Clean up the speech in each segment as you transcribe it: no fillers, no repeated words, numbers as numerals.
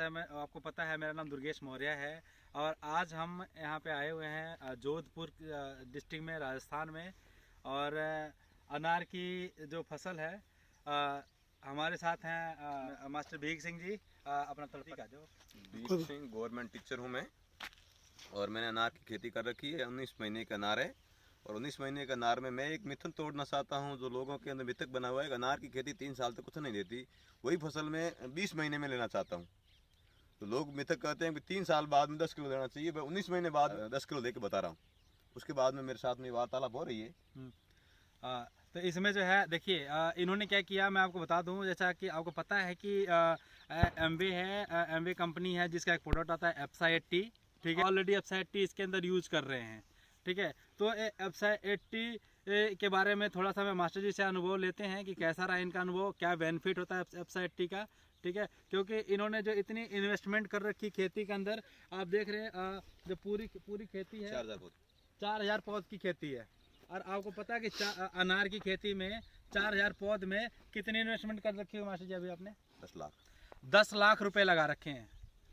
जैसा मैं आपको पता है, मेरा नाम दुर्गेश मौर्य है और आज हम यहाँ पे आए हुए हैं जोधपुर डिस्ट्रिक्ट में, राजस्थान में। और अनार की जो फसल है, हमारे साथ हैं मास्टर भीख सिंह जी। अपना तरीका आ जाओ। भीख सिंह, गवर्नमेंट टीचर हूँ मैं और मैंने अनार की खेती कर रखी है। 19 महीने का अनार है और 19 महीने का अनार में मैं एक मिथक तोड़ना चाहता हूँ जो लोगों के अंदर मिथक बना हुआ है। अनार की खेती 3 साल तक कुछ नहीं देती, वही फसल में 20 महीने में लेना चाहता हूँ। तो लोग मिथक कहते हैं कि 3 साल बाद में 10 किलो देना चाहिए, मैं 19 महीने बाद 10 किलो देके बता रहा हूँ। उसके बाद में मेरे साथ में वार्तालाप हो रही है। तो इसमें जो है देखिए, इन्होंने क्या किया मैं आपको बता दूं। जैसा कि आपको पता है कि एमवे है, एमवे कंपनी है जिसका एक प्रोडक्ट आता है एप्सा 80, ठीक है। ऑलरेडी एप्सा 80 इसके अंदर यूज कर रहे हैं, ठीक है। तो एप्सा 80 के बारे में थोड़ा सा मैं मास्टर जी से अनुभव लेते हैं कि कैसा रहा इनका अनुभव, क्या बेनिफिट होता है एप्सा 80 का, ठीक है। क्योंकि इन्होंने जो इतनी इन्वेस्टमेंट कर रखी खेती के अंदर, आप देख रहे हैं जो पूरी खेती है 4000 पौध की खेती है। और आपको पता है कि अनार की खेती में 4000 पौध में कितनी इन्वेस्टमेंट कर रखी है मास्टर जी अभी आपने? 10 लाख रुपए लगा रखे हैं,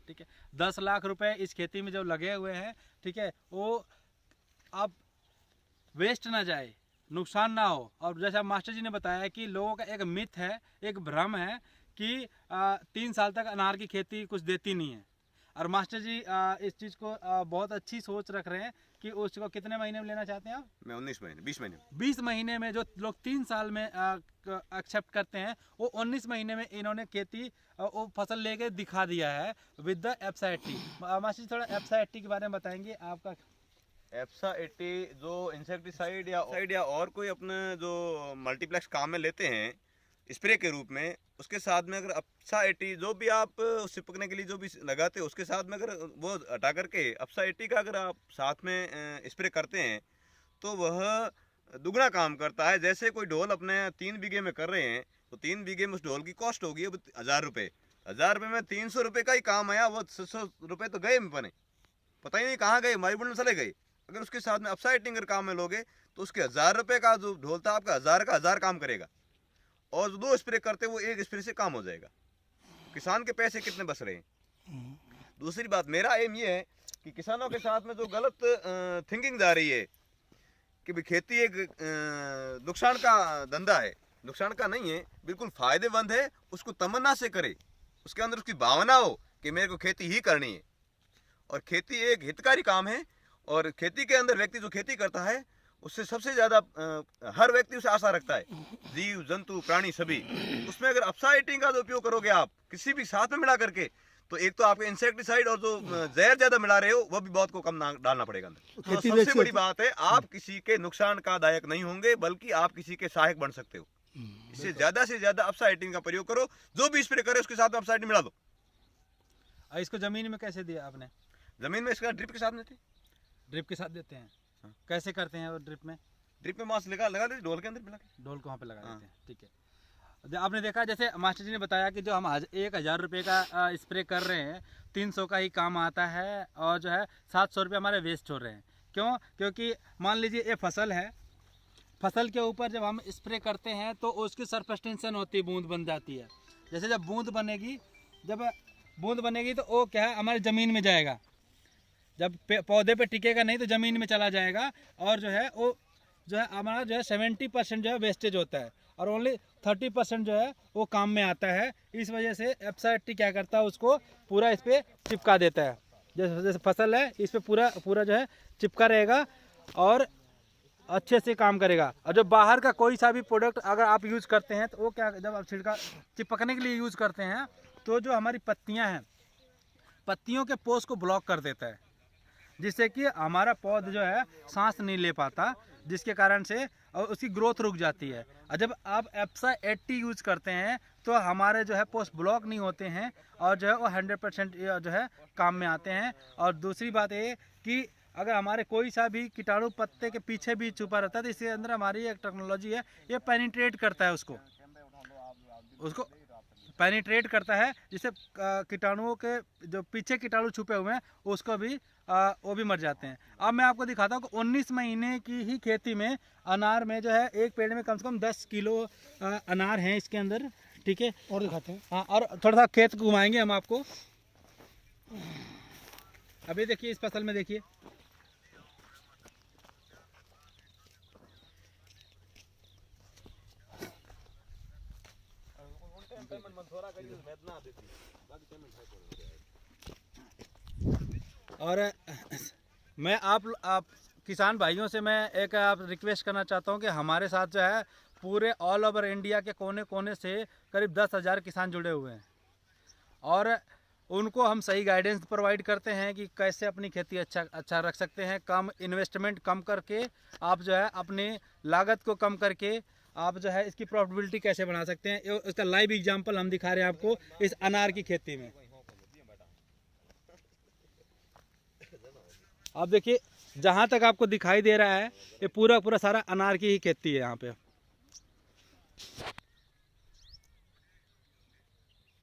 ठीक है। 10 लाख रुपए इस खेती में जो लगे हुए हैं, ठीक है, वो अब वेस्ट ना जाए, नुकसान ना हो। और जैसा मास्टर जी ने बताया कि लोगों का एक मिथ है, एक भ्रम है कि 3 साल तक अनार की खेती कुछ देती नहीं है। और मास्टर जी इस चीज़ को बहुत अच्छी सोच रख रहे हैं कि उसको कितने महीने में लेना चाहते हैं आप? मैं 19 महीने 20 महीने में। जो लोग 3 साल में एक्सेप्ट करते हैं, वो 19 महीने में इन्होंने खेती वो फसल लेके दिखा दिया है विद द एप्सा 80। मास्टर जी थोड़ा एप्सा 80 के बारे में बताएंगे। आपका एप्सा 80 जो इंसेक्टिसाइड या और कोई अपने जो मल्टीप्लेक्स काम में लेते हैं स्प्रे के रूप में, उसके साथ में अगर एप्सा 80 जो भी आप चिपकने के लिए जो भी लगाते हैं, उसके साथ में अगर वो हटा करके एप्सा 80 का अगर आप साथ में स्प्रे करते हैं तो वह दुगना काम करता है। जैसे कोई ढोल अपने 3 बीघे में कर रहे हैं तो 3 बीघे में उस ढोल की कॉस्ट होगी अब 1000 रुपये। 1000 रुपये में 300 रुपये का ही काम आया, वो 600 रुपये तो गए बने, पता ही नहीं कहाँ गए, मारी में चले गए। अगर उसके साथ में एप्सा 80 अगर काम में लोगे तो उसके 1000 रुपये का जो ढोल था आपका 1000 का 1000 काम करेगा और जो 2 स्प्रे करते वो 1 स्प्रे से काम हो जाएगा। किसान के पैसे कितने बच रहे हैं। दूसरी बात, मेरा एम ये है कि किसानों के साथ में जो गलत थिंकिंग जा रही है कि भाई खेती एक नुकसान का धंधा है, नुकसान का नहीं है, बिल्कुल फायदेमंद है। उसको तमन्ना से करे, उसके अंदर उसकी भावना हो कि मेरे को खेती ही करनी है। और खेती एक हितकारी काम है और खेती के अंदर व्यक्ति जो खेती करता है उससे सबसे ज़्यादा हर व्यक्ति उसे आशा रखता है, जीव जंतु प्राणी सभी। उसमें अगर एप्सा 80 का जो उपयोग करोगे आप किसी भी साथ में मिला करके, तो एक तो आपके इंसेक्टिसाइड और जो जहर ज़्यादा मिला रहे हो वह भी बहुत को कम डालना पड़ेगा अंदर। तो सबसे बड़ी बात है, आप किसी के नुकसान का दायक नहीं होंगे बल्कि आप किसी के सहायक बन सकते हो। इससे ज़्यादा एप्सा 80 का प्रयोग करो, जो भी स्प्रे करे उसके साथ में एप्सा 80 मिला दो। इसको जमीन में कैसे दिया आपने? जमीन में इसका ड्रिप के साथ देते, ड्रिप के साथ देते हैं। हाँ। कैसे करते हैं वो ड्रिप में? ड्रिप में मास लगा देते, ढोल के अंदर मिला के, ढोल को वहाँ पे लगा देते हैं, ठीक है। आपने देखा जैसे मास्टर जी ने बताया कि जो हम 1000 रुपये का स्प्रे कर रहे हैं, 300 का ही काम आता है और जो है 700 रुपये हमारे वेस्ट हो रहे हैं। क्यों? क्योंकि मान लीजिए ये फसल है, फसल के ऊपर जब हम स्प्रे करते हैं तो उसकी सरफेस टेंशन होती है, बूंद बन जाती है। जैसे जब बूंद बनेगी तो वो क्या है, हमारी ज़मीन में जाएगा। जब पौधे पे टिकेगा नहीं तो ज़मीन में चला जाएगा और जो है वो जो है हमारा जो है 70% जो है वेस्टेज होता है और ओनली 30% जो है वो काम में आता है। इस वजह से एप्सा 80 क्या करता है, उसको पूरा इस पर चिपका देता है। जैसे फसल है इस पर पूरा जो है चिपका रहेगा और अच्छे से काम करेगा। और जो बाहर का कोई सा भी प्रोडक्ट अगर आप यूज़ करते हैं तो वो क्या, जब आप छिड़का चिपकने के लिए यूज़ करते हैं तो जो हमारी पत्तियाँ हैं, पत्तियों के पोष को ब्लॉक कर देता है, जिससे कि हमारा पौध जो है सांस नहीं ले पाता, जिसके कारण से उसकी ग्रोथ रुक जाती है। और जब आप एप्सा 80 यूज़ करते हैं तो हमारे जो है पोस्ट ब्लॉक नहीं होते हैं और जो है वो 100% जो है काम में आते हैं। और दूसरी बात ये कि अगर हमारे कोई सा भी कीटाणु पत्ते के पीछे भी छुपा रहता है तो इसके अंदर हमारी एक टेक्नोलॉजी है, ये पेनिट्रेट करता है, उसको पेनिट्रेट करता है, जिससे कीटाणुओं के जो पीछे कीटाणु छुपे हुए हैं उसको भी वो भी मर जाते हैं। अब मैं आपको दिखाता हूँ कि 19 महीने की ही खेती में अनार में जो है एक पेड़ में कम से कम 10 किलो अनार हैं इसके अंदर, ठीक है। और दिखाते हैं, हाँ, और थोड़ा सा खेत घुमाएंगे हम आपको। अभी देखिए इस फसल में देखिए, और मैं आप किसान भाइयों से मैं एक आप रिक्वेस्ट करना चाहता हूं कि हमारे साथ जो है पूरे ऑल ओवर इंडिया के कोने कोने से करीब 10,000 किसान जुड़े हुए हैं, और उनको हम सही गाइडेंस प्रोवाइड करते हैं कि कैसे अपनी खेती अच्छा रख सकते हैं, कम इन्वेस्टमेंट कम करके आप जो है अपनी लागत को कम करके आप जो है इसकी प्रॉफिटेबिलिटी कैसे बना सकते हैं। इसका लाइव एग्जांपल हम दिखा रहे हैं आपको इस अनार की खेती में। आप देखिए जहाँ तक आपको दिखाई दे रहा है ये पूरा पूरा सारा अनार की ही खेती है यहाँ पे।